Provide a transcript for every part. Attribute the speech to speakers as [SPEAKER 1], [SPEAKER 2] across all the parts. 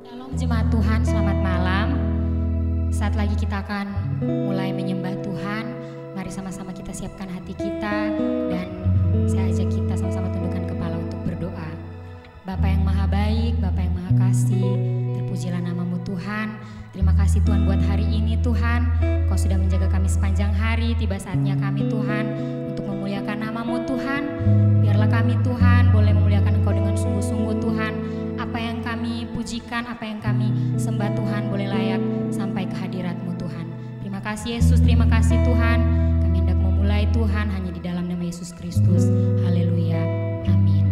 [SPEAKER 1] Shalom jemaat Tuhan, selamat malam. Saat lagi kita akan mulai menyembah Tuhan. Mari sama-sama kita siapkan hati kita dan saya ajak kita sama-sama tundukkan kepala untuk berdoa. Bapa yang maha baik, Bapa yang maha kasih, terpujilah namamu Tuhan. Terima kasih Tuhan buat hari ini Tuhan. Kau sudah menjaga kami sepanjang hari, tiba saatnya kami Tuhan untuk memuliakan namamu Tuhan. Biarlah kami Tuhan boleh memuliakan Engkau dengan sungguh-sungguh Tuhan. Apa yang kami pujikan, apa yang kami sembah Tuhan boleh layak sampai ke hadirat-Mu Tuhan. Terima kasih Yesus, terima kasih Tuhan. Kami hendak memulai Tuhan hanya di dalam nama Yesus Kristus. Haleluya, amin.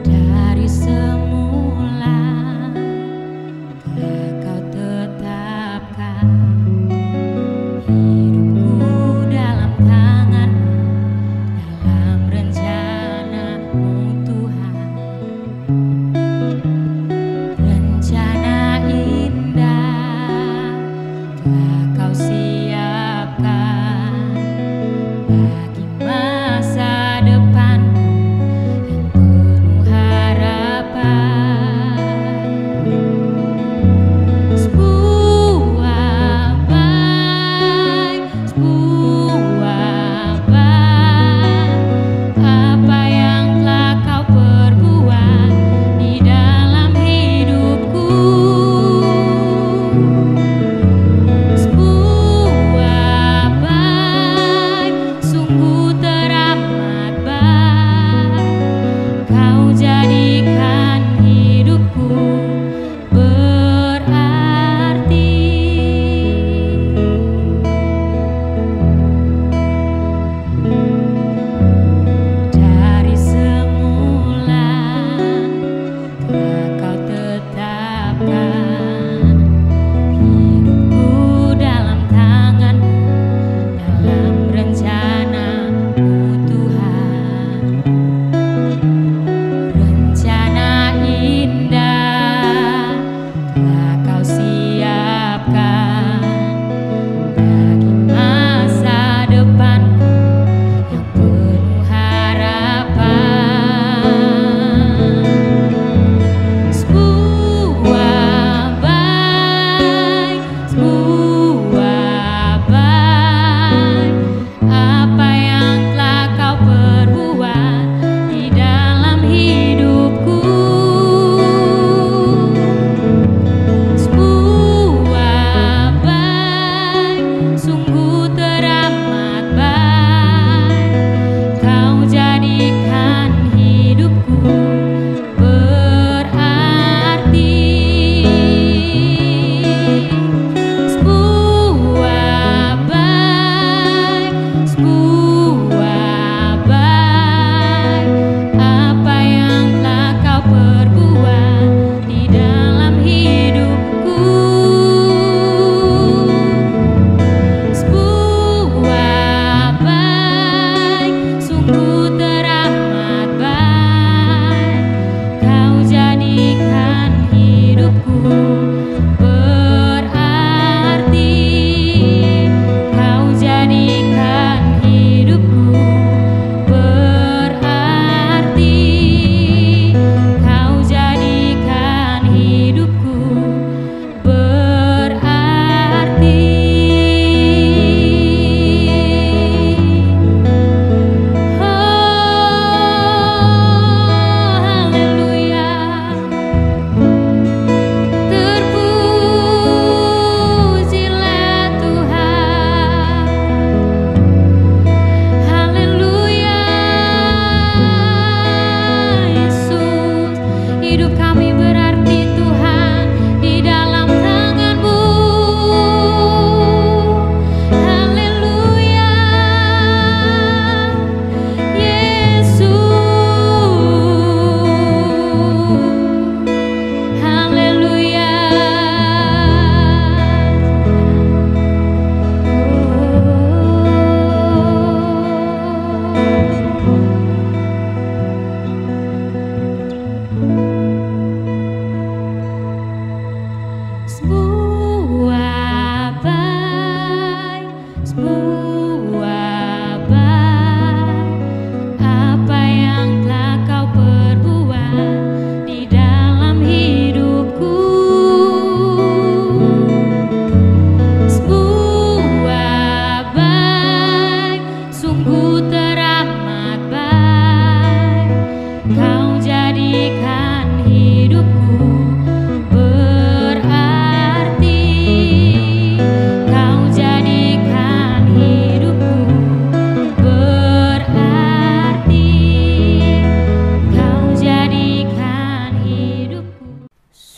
[SPEAKER 1] Dari semula telah Kau tetapkan hidupku dalam tangan-Mu, dalam rencana-Mu Tuhan. Rencana indah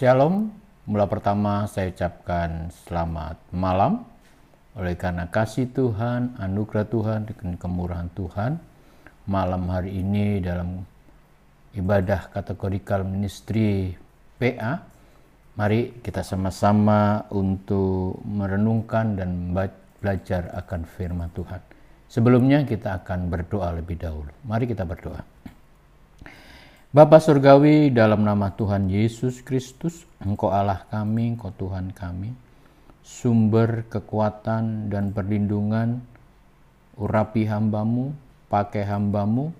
[SPEAKER 2] Shalom, mula pertama saya ucapkan selamat malam. Oleh karena kasih Tuhan, anugerah Tuhan, dan kemurahan Tuhan, malam hari ini dalam ibadah kategorikal ministry PA, mari kita sama-sama untuk merenungkan dan belajar akan firman Tuhan. Sebelumnya kita akan berdoa lebih dahulu. Mari kita berdoa. Bapa Surgawi, dalam nama Tuhan Yesus Kristus, Engkau Allah kami, Engkau Tuhan kami, sumber kekuatan dan perlindungan, urapi hamba-Mu, pakai hamba-Mu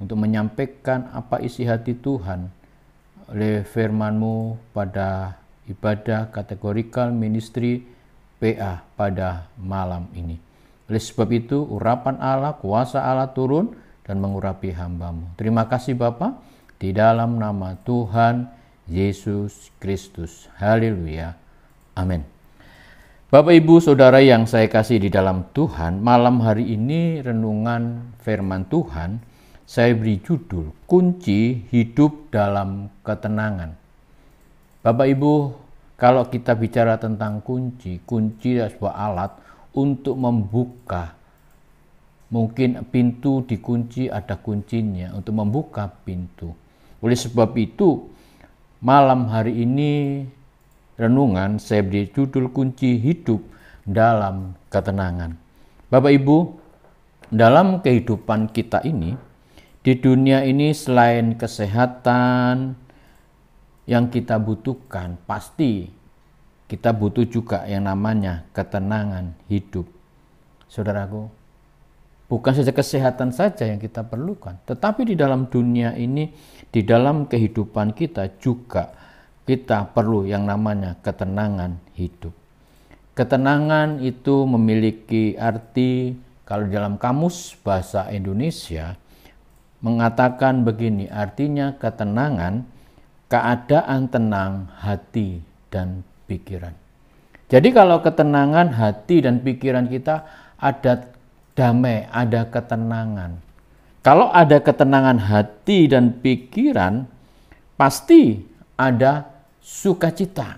[SPEAKER 2] untuk menyampaikan apa isi hati Tuhan oleh firman-Mu pada ibadah kategorikal ministry PA pada malam ini. Oleh sebab itu, urapan Allah, kuasa Allah turun dan mengurapi hamba-Mu. Terima kasih Bapa. Di dalam nama Tuhan Yesus Kristus. Haleluya. Amin. Bapak, Ibu, Saudara yang saya kasih di dalam Tuhan, malam hari ini renungan firman Tuhan, saya beri judul, Kunci Hidup dalam Ketenangan. Bapak, Ibu, kalau kita bicara tentang kunci adalah sebuah alat untuk membuka. Mungkin pintu dikunci, ada kuncinya untuk membuka pintu. Oleh sebab itu, malam hari ini renungan saya beri judul kunci hidup dalam ketenangan. Bapak Ibu, dalam kehidupan kita ini, di dunia ini selain kesehatan yang kita butuhkan, pasti kita butuh juga yang namanya ketenangan hidup. Saudaraku, bukan saja kesehatan saja yang kita perlukan, tetapi di dalam dunia ini, di dalam kehidupan kita juga kita perlu yang namanya ketenangan hidup. Ketenangan itu memiliki arti, kalau dalam kamus bahasa Indonesia mengatakan begini, artinya ketenangan, keadaan tenang hati dan pikiran. Jadi kalau ketenangan hati dan pikiran kita ada damai, ada ketenangan. Kalau ada ketenangan hati dan pikiran, pasti ada sukacita.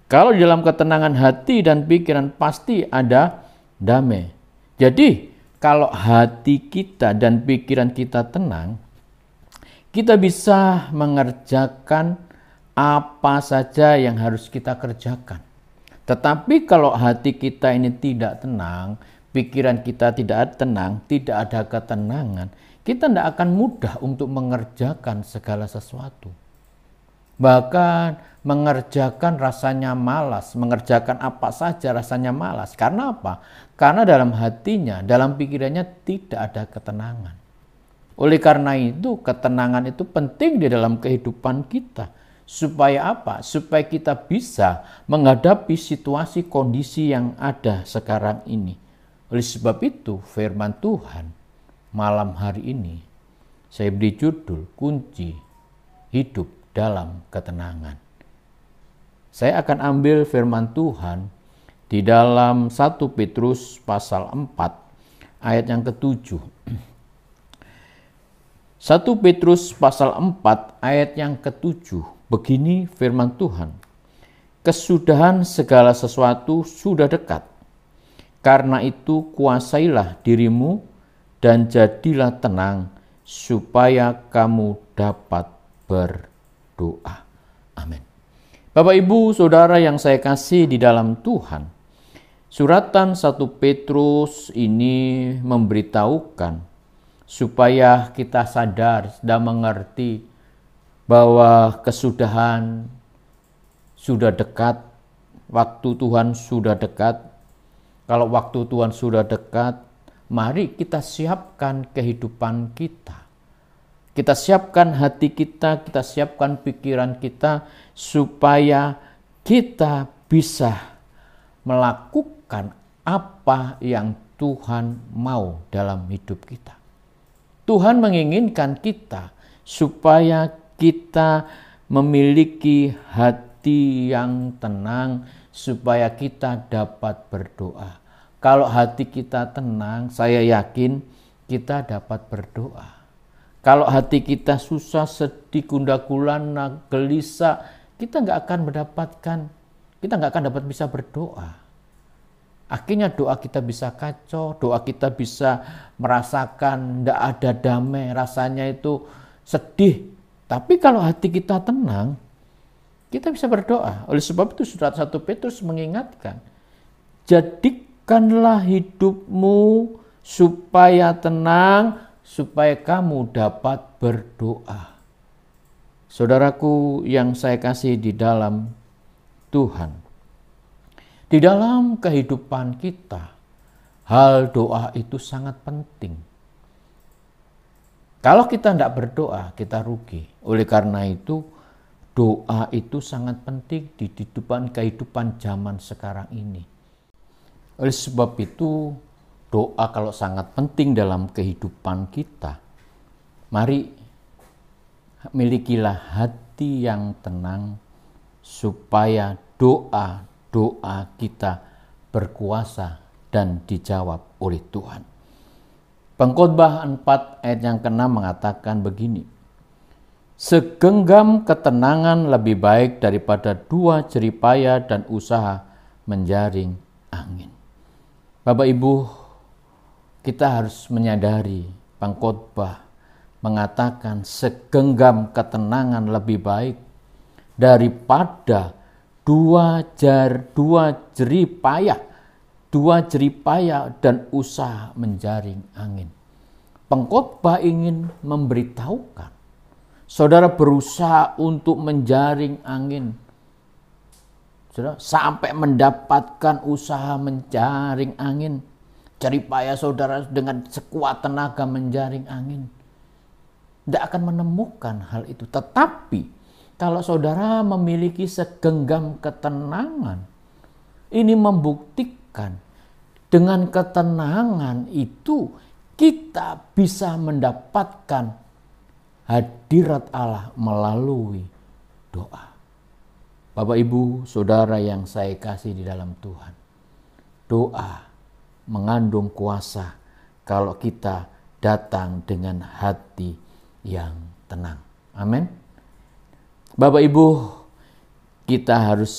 [SPEAKER 2] Kalau di dalam ketenangan hati dan pikiran, pasti ada damai. Jadi, kalau hati kita dan pikiran kita tenang, kita bisa mengerjakan apa saja yang harus kita kerjakan. Tetapi kalau hati kita ini tidak tenang, pikiran kita tidak tenang, tidak ada ketenangan, kita tidak akan mudah untuk mengerjakan segala sesuatu. Bahkan mengerjakan rasanya malas, mengerjakan apa saja rasanya malas. Karena apa? Karena dalam hatinya, dalam pikirannya tidak ada ketenangan. Oleh karena itu, ketenangan itu penting di dalam kehidupan kita. Supaya apa? Supaya kita bisa menghadapi situasi kondisi yang ada sekarang ini. Oleh sebab itu, firman Tuhan malam hari ini saya beri judul kunci hidup dalam ketenangan. Saya akan ambil firman Tuhan di dalam 1 Petrus pasal 4 ayat yang ke-7. 1 Petrus pasal 4 ayat yang ke-7. Begini firman Tuhan. Kesudahan segala sesuatu sudah dekat. Karena itu kuasailah dirimu dan jadilah tenang supaya kamu dapat berdoa. Amin. Bapak, Ibu, Saudara yang saya kasih di dalam Tuhan, suratan 1 Petrus ini memberitahukan supaya kita sadar dan mengerti bahwa kesudahan sudah dekat, waktu Tuhan sudah dekat. Kalau waktu Tuhan sudah dekat, mari kita siapkan kehidupan kita. Kita siapkan hati kita, kita siapkan pikiran kita, supaya kita bisa melakukan apa yang Tuhan mau dalam hidup kita. Tuhan menginginkan kita supaya kita memiliki hati yang tenang, supaya kita dapat berdoa. Kalau hati kita tenang, saya yakin kita dapat berdoa. Kalau hati kita susah, sedih, gundah gulana, gelisah, kita nggak akan dapat bisa berdoa. Akhirnya doa kita bisa kacau, doa kita bisa merasakan tidak ada damai, rasanya itu sedih. Tapi kalau hati kita tenang, kita bisa berdoa. Oleh sebab itu surat 1 Petrus mengingatkan, jadikanlah hidupmu supaya tenang, supaya kamu dapat berdoa. Saudaraku yang saya kasih di dalam Tuhan, di dalam kehidupan kita, hal doa itu sangat penting. Kalau kita tidak berdoa, kita rugi. Oleh karena itu, doa itu sangat penting di kehidupan zaman sekarang ini. Oleh sebab itu, doa kalau sangat penting dalam kehidupan kita, mari milikilah hati yang tenang supaya doa kita berkuasa dan dijawab oleh Tuhan. Pengkhotbah 4 ayat yang ke-6 mengatakan begini, segenggam ketenangan lebih baik daripada 2 jeripaya dan usaha menjaring angin. Bapak Ibu, kita harus menyadari pengkhotbah mengatakan segenggam ketenangan lebih baik daripada 2 jeripaya dan usaha menjaring angin. Pengkhotbah ingin memberitahukan, saudara berusaha untuk menjaring angin, saudara, sampai mendapatkan usaha menjaring angin. Jeripaya saudara dengan sekuat tenaga menjaring angin, tidak akan menemukan hal itu. Tetapi kalau saudara memiliki segenggam ketenangan, ini membuktikan dengan ketenangan itu kita bisa mendapatkan hadirat Allah melalui doa. Bapak Ibu, saudara yang saya kasih di dalam Tuhan, doa mengandung kuasa kalau kita datang dengan hati yang tenang. Amin. Bapak Ibu, kita harus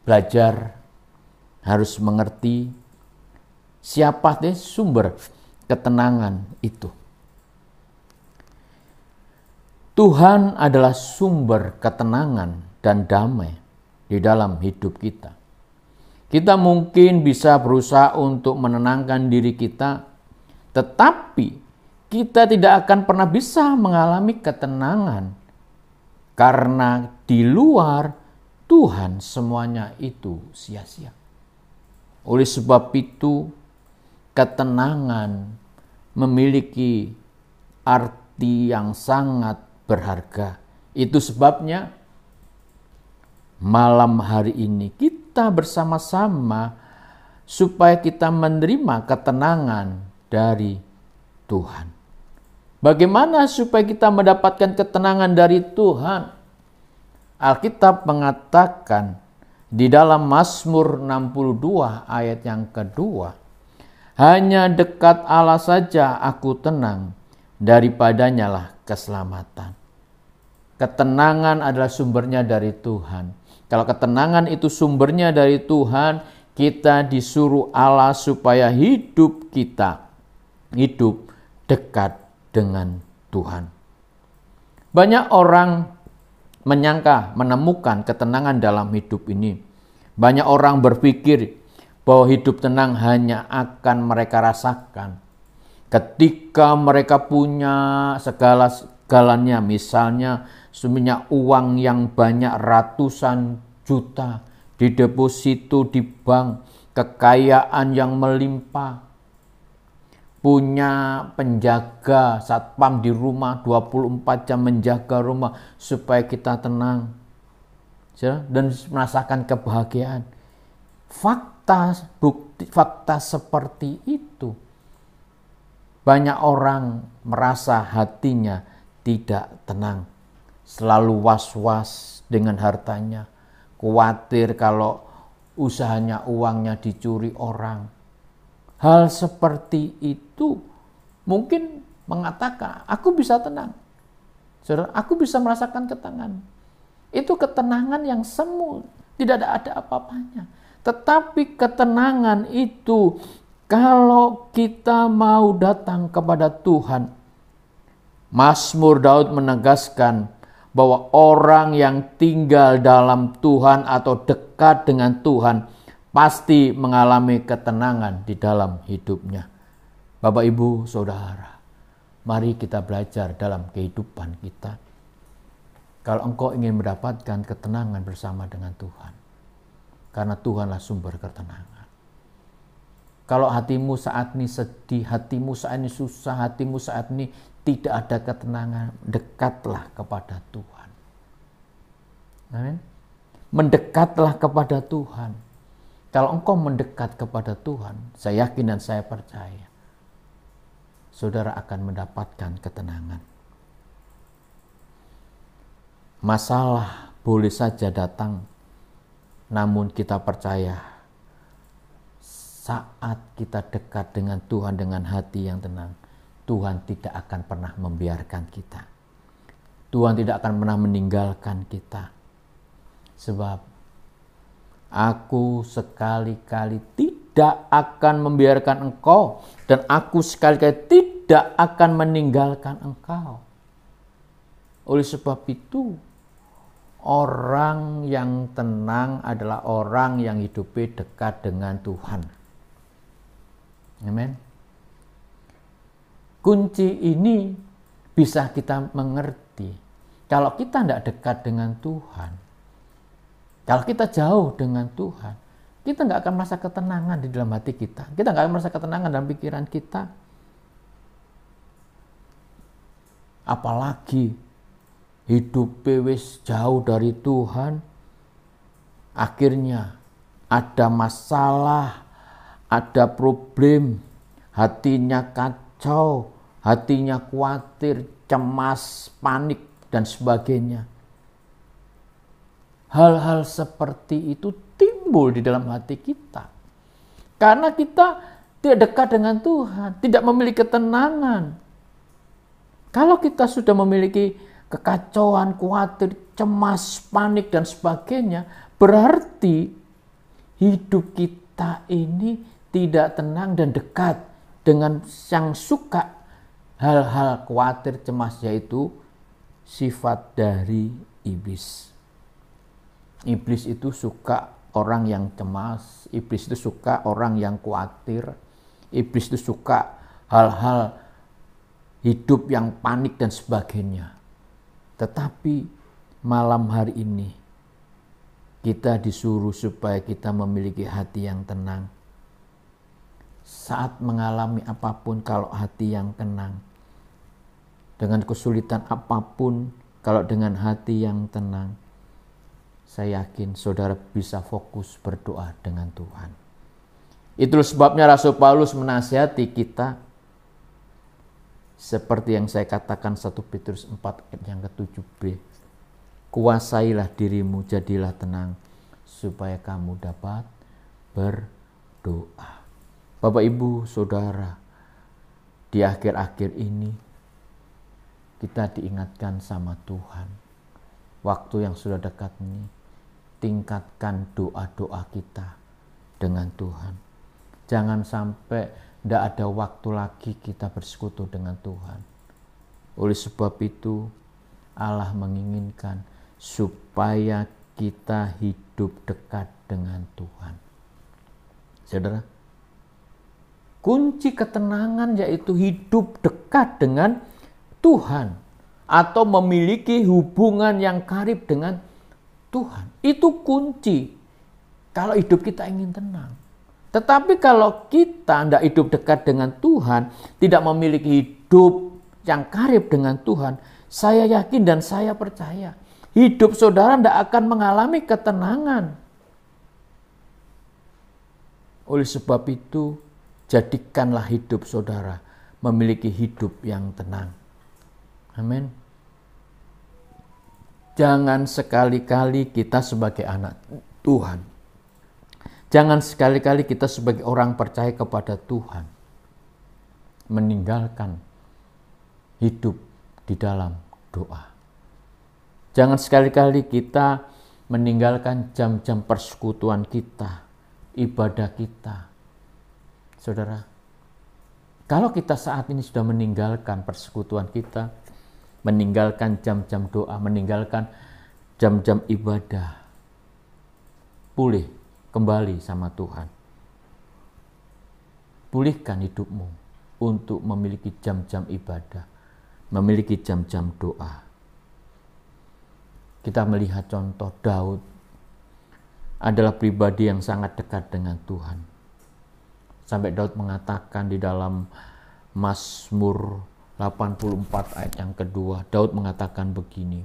[SPEAKER 2] belajar, harus mengerti siapa deh sumber ketenangan itu. Tuhan adalah sumber ketenangan dan damai di dalam hidup kita. Kita mungkin bisa berusaha untuk menenangkan diri kita, tetapi kita tidak akan pernah bisa mengalami ketenangan. Karena di luar Tuhan semuanya itu sia-sia. Oleh sebab itu, ketenangan memiliki arti yang sangat berharga. Itu sebabnya malam hari ini kita bersama-sama supaya kita menerima ketenangan dari Tuhan. Bagaimana supaya kita mendapatkan ketenangan dari Tuhan? Alkitab mengatakan di dalam Mazmur 62 ayat yang kedua, hanya dekat Allah saja aku tenang, daripadanya lah keselamatan. Ketenangan adalah sumbernya dari Tuhan. Kalau ketenangan itu sumbernya dari Tuhan, kita disuruh Allah supaya hidup kita hidup dekat dengan Tuhan. Banyak orang menemukan ketenangan dalam hidup ini. Banyak orang berpikir bahwa hidup tenang hanya akan mereka rasakan ketika mereka punya segala-galanya, misalnya punya uang yang banyak ratusan juta dideposito di bank, kekayaan yang melimpah, punya penjaga satpam di rumah 24 jam menjaga rumah supaya kita tenang dan merasakan kebahagiaan. Fakta seperti itu, banyak orang merasa hatinya tidak tenang, selalu was-was dengan hartanya, khawatir kalau usahanya, uangnya dicuri orang. Hal seperti itu mungkin mengatakan, aku bisa tenang. Saudara, aku bisa merasakan ketenangan. Itu ketenangan yang semu, tidak ada apa-apanya. Tetapi ketenangan itu kalau kita mau datang kepada Tuhan, Mazmur Daud menegaskan bahwa orang yang tinggal dalam Tuhan atau dekat dengan Tuhan pasti mengalami ketenangan di dalam hidupnya. Bapak, Ibu, Saudara, mari kita belajar dalam kehidupan kita. Kalau engkau ingin mendapatkan ketenangan bersama dengan Tuhan, karena Tuhanlah sumber ketenangan. Kalau hatimu saat ini sedih, hatimu saat ini susah, hatimu saat ini tidak ada ketenangan, dekatlah kepada Tuhan. Amin. Mendekatlah kepada Tuhan. Kalau engkau mendekat kepada Tuhan, saya yakin dan saya percaya, saudara akan mendapatkan ketenangan. Masalah boleh saja datang, namun kita percaya saat kita dekat dengan Tuhan dengan hati yang tenang, Tuhan tidak akan pernah membiarkan kita. Tuhan tidak akan pernah meninggalkan kita. Sebab aku sekali-kali tidak akan membiarkan engkau, dan aku sekali-kali tidak akan meninggalkan engkau. Oleh sebab itu, orang yang tenang adalah orang yang hidupnya dekat dengan Tuhan. Amin. Kunci ini bisa kita mengerti. Kalau kita tidak dekat dengan Tuhan, kalau kita jauh dengan Tuhan, kita nggak akan merasa ketenangan di dalam hati kita. Kita nggak akan merasa ketenangan dalam pikiran kita. Apalagi hidup wis jauh dari Tuhan, akhirnya ada masalah, ada problem, hatinya kacau, hatinya khawatir, cemas, panik, dan sebagainya. Hal-hal seperti itu timbul di dalam hati kita. Karena kita tidak dekat dengan Tuhan, tidak memiliki ketenangan. Kalau kita sudah memiliki kekacauan, khawatir, cemas, panik, dan sebagainya, berarti hidup kita ini tidak tenang dan dekat dengan yang suka hal-hal khawatir, cemas, yaitu sifat dari iblis. Iblis itu suka orang yang cemas, iblis itu suka orang yang khawatir, iblis itu suka hal-hal hidup yang panik dan sebagainya. Tetapi malam hari ini kita disuruh supaya kita memiliki hati yang tenang. Saat mengalami apapun, kalau hati yang tenang, dengan kesulitan apapun, kalau dengan hati yang tenang, saya yakin saudara bisa fokus berdoa dengan Tuhan. Itulah sebabnya Rasul Paulus menasihati kita, seperti yang saya katakan 1 Petrus 4 ayat yang ke-7b. Kuasailah dirimu, jadilah tenang, supaya kamu dapat berdoa. Bapak, Ibu, Saudara, di akhir-akhir ini kita diingatkan sama Tuhan. Waktu yang sudah dekat ini, tingkatkan doa-doa kita dengan Tuhan. Jangan sampai tidak ada waktu lagi kita bersekutu dengan Tuhan. Oleh sebab itu, Allah menginginkan supaya kita hidup dekat dengan Tuhan. Saudara, kunci ketenangan yaitu hidup dekat dengan Tuhan atau memiliki hubungan yang karib dengan Tuhan. Itu kunci kalau hidup kita ingin tenang. Tetapi kalau kita tidak hidup dekat dengan Tuhan, tidak memiliki hidup yang karib dengan Tuhan, saya yakin dan saya percaya, hidup saudara tidak akan mengalami ketenangan. Oleh sebab itu, jadikanlah hidup saudara memiliki hidup yang tenang. Amin. Jangan sekali-kali kita sebagai anak Tuhan, jangan sekali-kali kita sebagai orang percaya kepada Tuhan meninggalkan hidup di dalam doa. Jangan sekali-kali kita meninggalkan jam-jam persekutuan kita, ibadah kita. Saudara, kalau kita saat ini sudah meninggalkan persekutuan kita, meninggalkan jam-jam doa, meninggalkan jam-jam ibadah, pulih kembali sama Tuhan. Pulihkan hidupmu untuk memiliki jam-jam ibadah, memiliki jam-jam doa. Kita melihat contoh Daud adalah pribadi yang sangat dekat dengan Tuhan. Sampai Daud mengatakan di dalam Mazmur 84 ayat yang kedua, Daud mengatakan begini,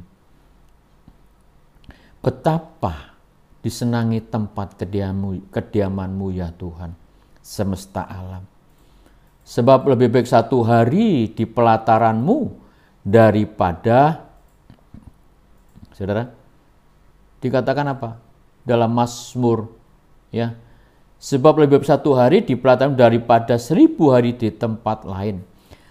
[SPEAKER 2] betapa disenangi tempat kediamanmu ya Tuhan, semesta alam. Sebab lebih baik satu hari di pelataranmu daripada, saudara, dikatakan apa? Dalam Mazmur, ya. Sebab lebih baik satu hari di pelataran daripada 1000 hari di tempat lain.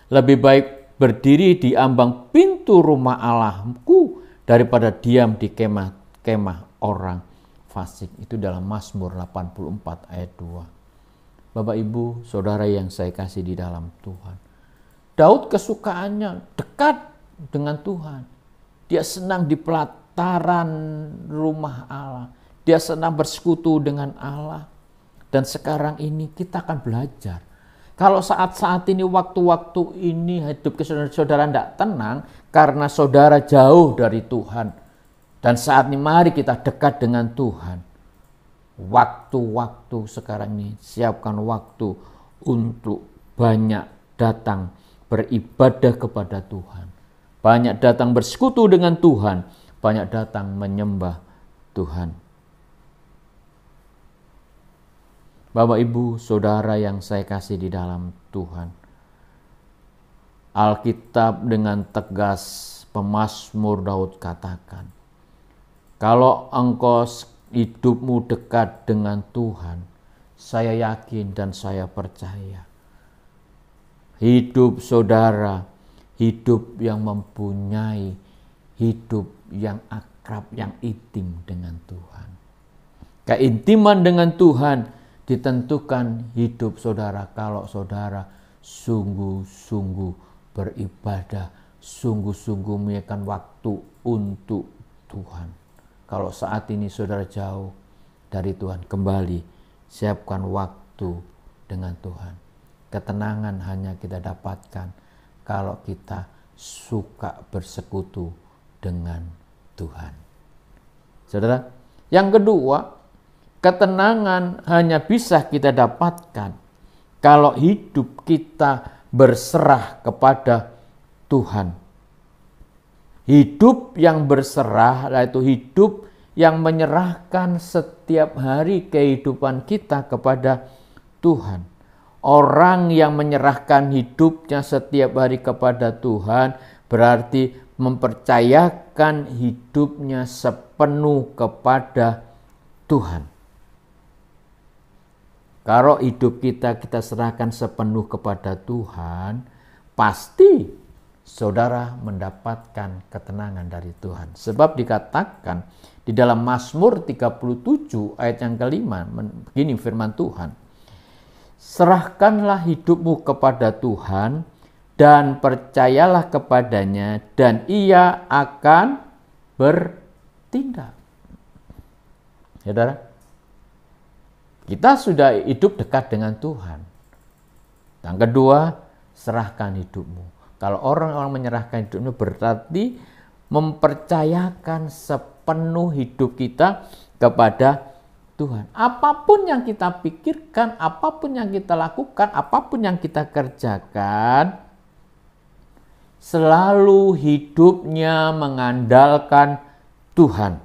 [SPEAKER 2] Lebih baik berdiri di ambang pintu rumah Allahku daripada diam di kemah orang fasik. Itu dalam Mazmur 84 ayat 2. Bapak Ibu, saudara yang saya kasih di dalam Tuhan. Daud kesukaannya dekat dengan Tuhan. Dia senang di pelataran rumah Allah. Dia senang bersekutu dengan Allah. Dan sekarang ini kita akan belajar. Kalau saat-saat ini, waktu-waktu ini hidup saudara tidak tenang karena saudara jauh dari Tuhan. Dan saat ini mari kita dekat dengan Tuhan. Waktu-waktu sekarang ini, siapkan waktu untuk banyak datang beribadah kepada Tuhan. Banyak datang bersekutu dengan Tuhan. Banyak datang menyembah Tuhan. Bapak, Ibu, saudara yang saya kasih di dalam Tuhan. Alkitab dengan tegas pemazmur Daud katakan, kalau engkau hidupmu dekat dengan Tuhan, saya yakin dan saya percaya. Hidup saudara, hidup yang mempunyai, hidup yang akrab, yang intim dengan Tuhan. Keintiman dengan Tuhan ditentukan hidup saudara kalau saudara sungguh-sungguh beribadah, sungguh-sungguh menyediakan waktu untuk Tuhan. Kalau saat ini saudara jauh dari Tuhan, kembali siapkan waktu dengan Tuhan. Ketenangan hanya kita dapatkan kalau kita suka bersekutu dengan Tuhan. Saudara, yang kedua, ketenangan hanya bisa kita dapatkan kalau hidup kita berserah kepada Tuhan. Hidup yang berserah, yaitu hidup yang menyerahkan setiap hari kehidupan kita kepada Tuhan. Orang yang menyerahkan hidupnya setiap hari kepada Tuhan berarti mempercayakan hidupnya sepenuh kepada Tuhan. Kalau hidup kita serahkan sepenuh kepada Tuhan, pasti saudara mendapatkan ketenangan dari Tuhan. Sebab dikatakan di dalam Mazmur 37 ayat yang kelima, begini firman Tuhan. Serahkanlah hidupmu kepada Tuhan dan percayalah kepadanya dan ia akan bertindak. Saudara, kita sudah hidup dekat dengan Tuhan. Yang kedua, serahkan hidupmu. Kalau orang-orang menyerahkan hidupnya berarti mempercayakan sepenuh hidup kita kepada Tuhan. Apapun yang kita pikirkan, apapun yang kita lakukan, apapun yang kita kerjakan, selalu hidupnya mengandalkan Tuhan.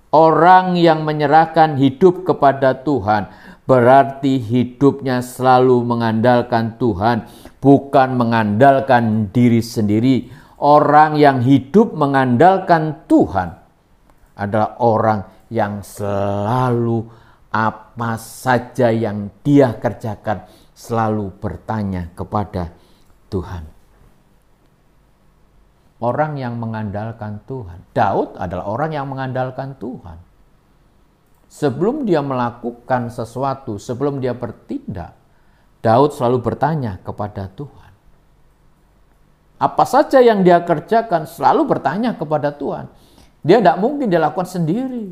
[SPEAKER 2] Orang yang menyerahkan hidup kepada Tuhan berarti hidupnya selalu mengandalkan Tuhan, bukan mengandalkan diri sendiri. Orang yang hidup mengandalkan Tuhan adalah orang yang selalu apa saja yang dia kerjakan selalu bertanya kepada Tuhan. orang yang mengandalkan Tuhan. Daud adalah orang yang mengandalkan Tuhan. Sebelum dia melakukan sesuatu, sebelum dia bertindak, Daud selalu bertanya kepada Tuhan. Apa saja yang dia kerjakan selalu bertanya kepada Tuhan. Dia tidak mungkin dilakukan sendiri.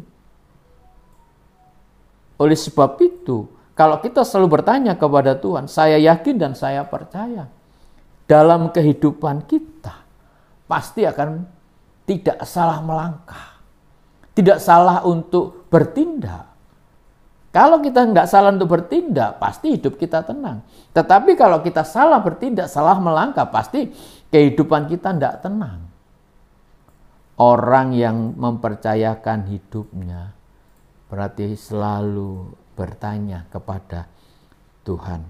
[SPEAKER 2] Oleh sebab itu, kalau kita selalu bertanya kepada Tuhan, saya yakin dan saya percaya, dalam kehidupan kita, pasti akan tidak salah melangkah. Tidak salah untuk bertindak. Kalau kita nggak salah untuk bertindak, pasti hidup kita tenang. Tetapi kalau kita salah bertindak, salah melangkah, pasti kehidupan kita tidak tenang. Orang yang mempercayakan hidupnya berarti selalu bertanya kepada Tuhan.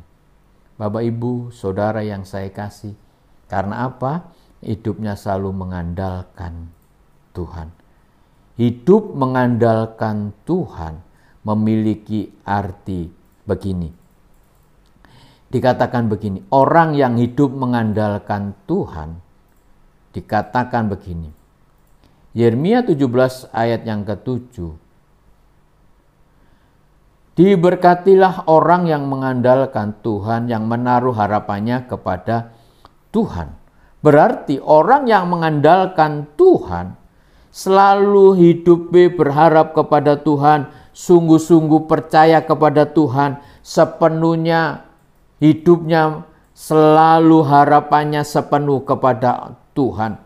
[SPEAKER 2] Bapak, Ibu, Saudara yang saya kasih, karena apa? Hidupnya selalu mengandalkan Tuhan. Hidup mengandalkan Tuhan memiliki arti begini. Dikatakan begini, orang yang hidup mengandalkan Tuhan, dikatakan begini. Yeremia 17 ayat yang ke-7. Diberkatilah orang yang mengandalkan Tuhan, yang menaruh harapannya kepada Tuhan. Berarti orang yang mengandalkan Tuhan selalu hidupnya berharap kepada Tuhan, sungguh-sungguh percaya kepada Tuhan, sepenuhnya hidupnya selalu harapannya sepenuh kepada Tuhan.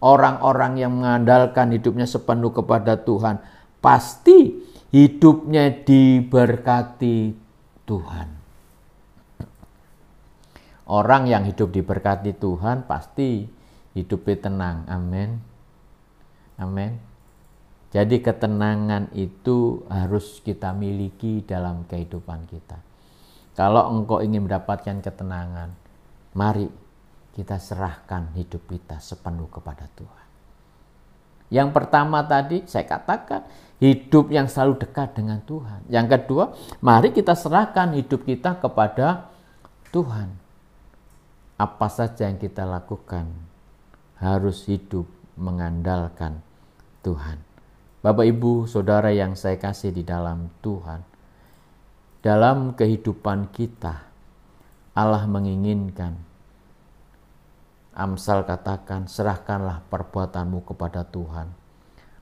[SPEAKER 2] Orang-orang yang mengandalkan hidupnya sepenuh kepada Tuhan, pasti hidupnya diberkati Tuhan. Orang yang hidup diberkati Tuhan pasti hidupnya tenang. Amin. Amin. Jadi ketenangan itu harus kita miliki dalam kehidupan kita. Kalau engkau ingin mendapatkan ketenangan, mari kita serahkan hidup kita sepenuh kepada Tuhan. Yang pertama tadi saya katakan, hidup yang selalu dekat dengan Tuhan. Yang kedua, mari kita serahkan hidup kita kepada Tuhan. Apa saja yang kita lakukan, harus hidup mengandalkan Tuhan. Bapak, Ibu, Saudara yang saya kasih di dalam Tuhan, dalam kehidupan kita, Allah menginginkan, Amsal katakan, serahkanlah perbuatanmu kepada Tuhan,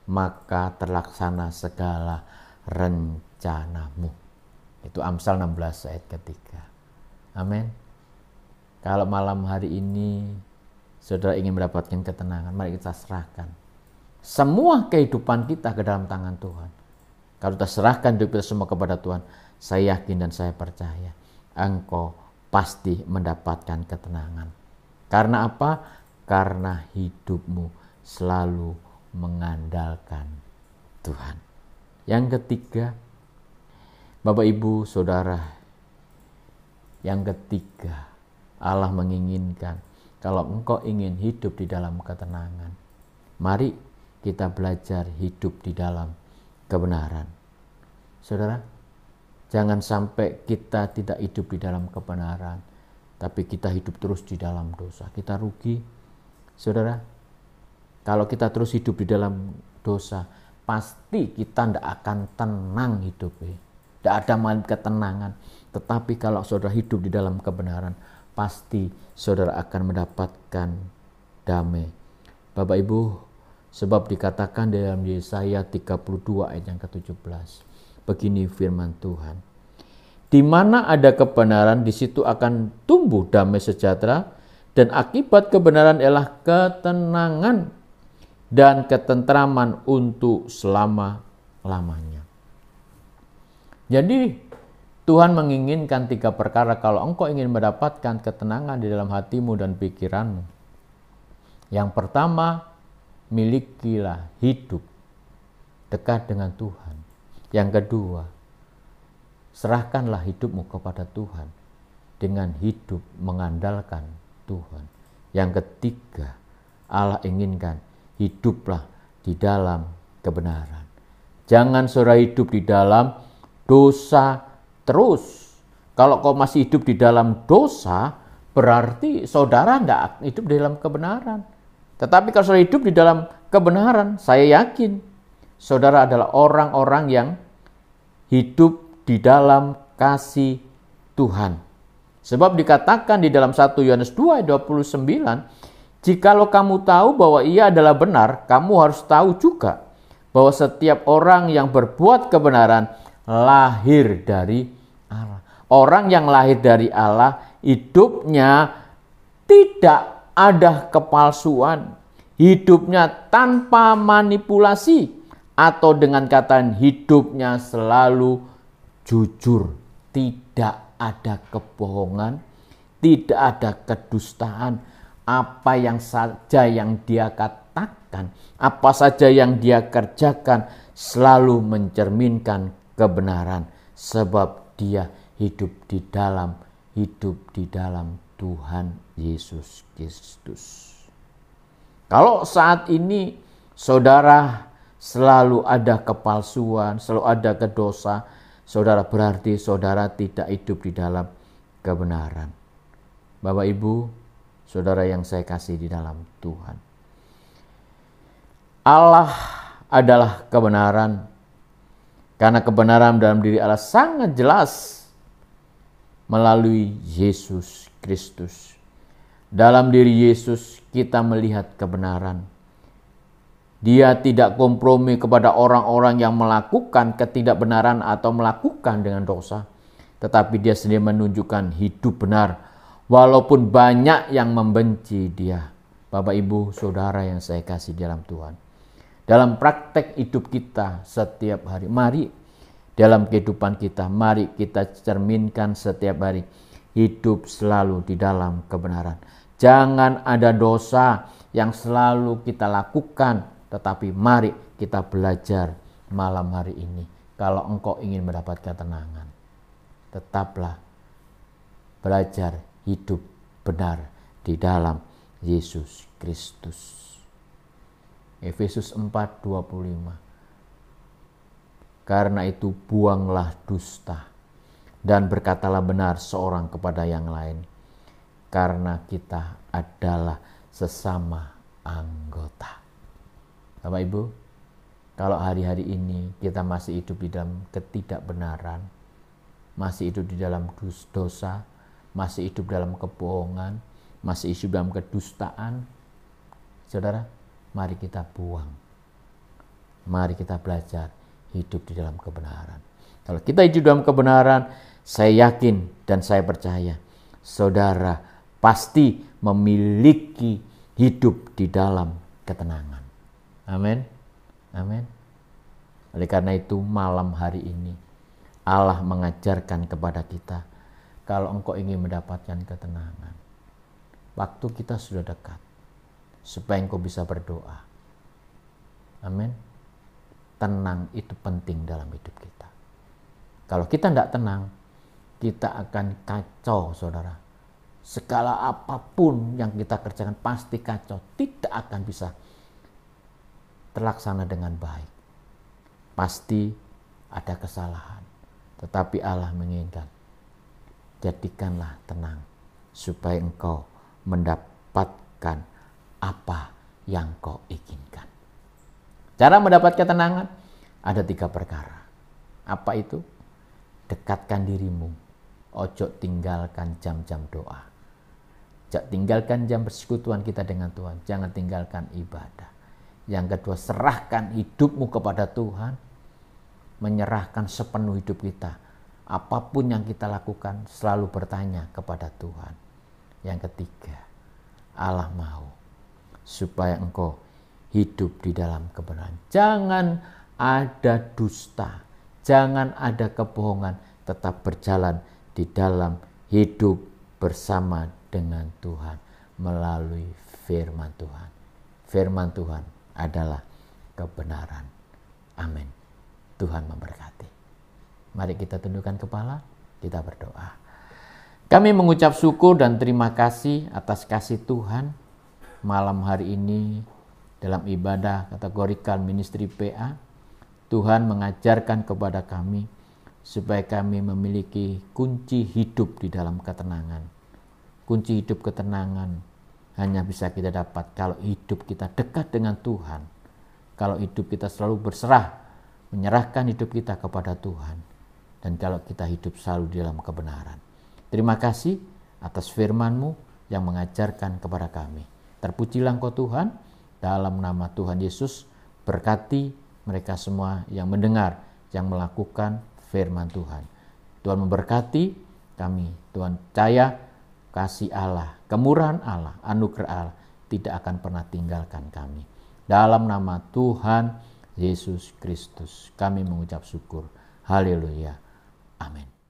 [SPEAKER 2] maka terlaksana segala rencanamu. Itu Amsal 16 ayat ketiga. Amin. Kalau malam hari ini saudara ingin mendapatkan ketenangan, mari kita serahkan semua kehidupan kita ke dalam tangan Tuhan. Kalau kita serahkan hidup kita semua kepada Tuhan, saya yakin dan saya percaya engkau pasti mendapatkan ketenangan. Karena apa? Karena hidupmu selalu mengandalkan Tuhan. Yang ketiga, Bapak, Ibu, Saudara, yang ketiga, Allah menginginkan kalau engkau ingin hidup di dalam ketenangan, mari kita belajar hidup di dalam kebenaran. Saudara, jangan sampai kita tidak hidup di dalam kebenaran, tapi kita hidup terus di dalam dosa. Kita rugi. Saudara, kalau kita terus hidup di dalam dosa, pasti kita tidak akan tenang hidupnya. Tidak ada ketenangan. Tetapi kalau saudara hidup di dalam kebenaran, pasti saudara akan mendapatkan damai. Bapak, Ibu, sebab dikatakan dalam Yesaya 32 ayat yang ke-17. Begini firman Tuhan. Di mana ada kebenaran, di situ akan tumbuh damai sejahtera, dan akibat kebenaran ialah ketenangan dan ketentraman untuk selama-lamanya. Jadi Tuhan menginginkan 3 perkara kalau engkau ingin mendapatkan ketenangan di dalam hatimu dan pikiranmu. Yang pertama, milikilah hidup dekat dengan Tuhan. Yang kedua, serahkanlah hidupmu kepada Tuhan dengan hidup mengandalkan Tuhan. Yang ketiga, Allah inginkan hiduplah di dalam kebenaran. Jangan saudara hidup di dalam dosa terus. Kalau kau masih hidup di dalam dosa, berarti saudara tidak hidup di dalam kebenaran. Tetapi kalau saudara hidup di dalam kebenaran, saya yakin saudara adalah orang-orang yang hidup di dalam kasih Tuhan. Sebab dikatakan di dalam 1 Yohanes 2 ayat 29, jikalau kamu tahu bahwa ia adalah benar, kamu harus tahu juga bahwa setiap orang yang berbuat kebenaran lahir dari Allah. Orang yang lahir dari Allah, hidupnya tidak ada kepalsuan, hidupnya tanpa manipulasi, atau dengan kata hidupnya selalu jujur, tidak ada kebohongan, tidak ada kedustaan. Apa yang saja yang dia katakan, apa saja yang dia kerjakan selalu mencerminkan kebenaran, sebab dia hidup di dalam Tuhan Yesus Kristus. Kalau saat ini saudara selalu ada kepalsuan, selalu ada kedosa, saudara berarti saudara tidak hidup di dalam kebenaran. Bapak Ibu, saudara yang saya kasih di dalam Tuhan, Allah adalah kebenaran. Karena kebenaran dalam diri Allah sangat jelas melalui Yesus Kristus. Dalam diri Yesus kita melihat kebenaran. Dia tidak kompromi kepada orang-orang yang melakukan ketidakbenaran atau melakukan dengan dosa. Tetapi dia sendiri menunjukkan hidup benar. Walaupun banyak yang membenci dia. Bapak, Ibu, Saudara yang saya kasih dalam Tuhan. Dalam praktek hidup kita setiap hari. Mari dalam kehidupan kita, mari kita cerminkan setiap hari. Hidup selalu di dalam kebenaran. Jangan ada dosa yang selalu kita lakukan. Tetapi mari kita belajar malam hari ini. Kalau engkau ingin mendapat ketenangan, tetaplah belajar hidup benar di dalam Yesus Kristus. Efesus 4:25. Karena itu buanglah dusta dan berkatalah benar seorang kepada yang lain. Karena kita adalah sesama anggota. Bapak Ibu, kalau hari-hari ini kita masih hidup di dalam ketidakbenaran, masih hidup di dalam dosa, masih hidup dalam kebohongan, masih hidup dalam kedustaan, saudara, mari kita buang. Mari kita belajar hidup di dalam kebenaran. Kalau kita hidup dalam kebenaran, saya yakin dan saya percaya, saudara pasti memiliki hidup di dalam ketenangan. Amin. Amin. Oleh karena itu malam hari ini Allah mengajarkan kepada kita, kalau engkau ingin mendapatkan ketenangan, waktu kita sudah dekat, supaya engkau bisa berdoa. Amin. Tenang itu penting dalam hidup kita. Kalau kita tidak tenang, kita akan kacau, saudara. Segala apapun yang kita kerjakan pasti kacau, tidak akan bisa terlaksana dengan baik. Pasti ada kesalahan. Tetapi Allah menginginkan, jadikanlah tenang supaya engkau mendapatkan apa yang kau inginkan. Cara mendapat ketenangan ada 3 perkara. Apa itu? Dekatkan dirimu. Ojo tinggalkan jam-jam doa. Tinggalkan jam persekutuan kita dengan Tuhan. Jangan tinggalkan ibadah. Yang kedua, serahkan hidupmu kepada Tuhan. Menyerahkan sepenuh hidup kita. Apapun yang kita lakukan, selalu bertanya kepada Tuhan. Yang ketiga, Allah mau supaya engkau hidup di dalam kebenaran. Jangan ada dusta, jangan ada kebohongan, tetap berjalan di dalam hidup bersama dengan Tuhan melalui firman Tuhan. Firman Tuhan adalah kebenaran. Amin. Tuhan memberkati. Mari kita tundukkan kepala, kita berdoa. Kami mengucap syukur dan terima kasih atas kasih Tuhan malam hari ini dalam ibadah kategorikal ministry PA. Tuhan mengajarkan kepada kami supaya kami memiliki kunci hidup di dalam ketenangan. Kunci hidup ketenangan hanya bisa kita dapat kalau hidup kita dekat dengan Tuhan. Kalau hidup kita selalu berserah, menyerahkan hidup kita kepada Tuhan. Dan kalau kita hidup selalu di dalam kebenaran. Terima kasih atas firman-Mu yang mengajarkan kepada kami. Terpujilah Engkau Tuhan, dalam nama Tuhan Yesus, berkati mereka semua yang mendengar, yang melakukan firman Tuhan. Tuhan memberkati kami. Tuhan percaya kasih Allah, kemurahan Allah, anugerah Allah tidak akan pernah tinggalkan kami. Dalam nama Tuhan Yesus Kristus kami mengucap syukur. Haleluya. Amin.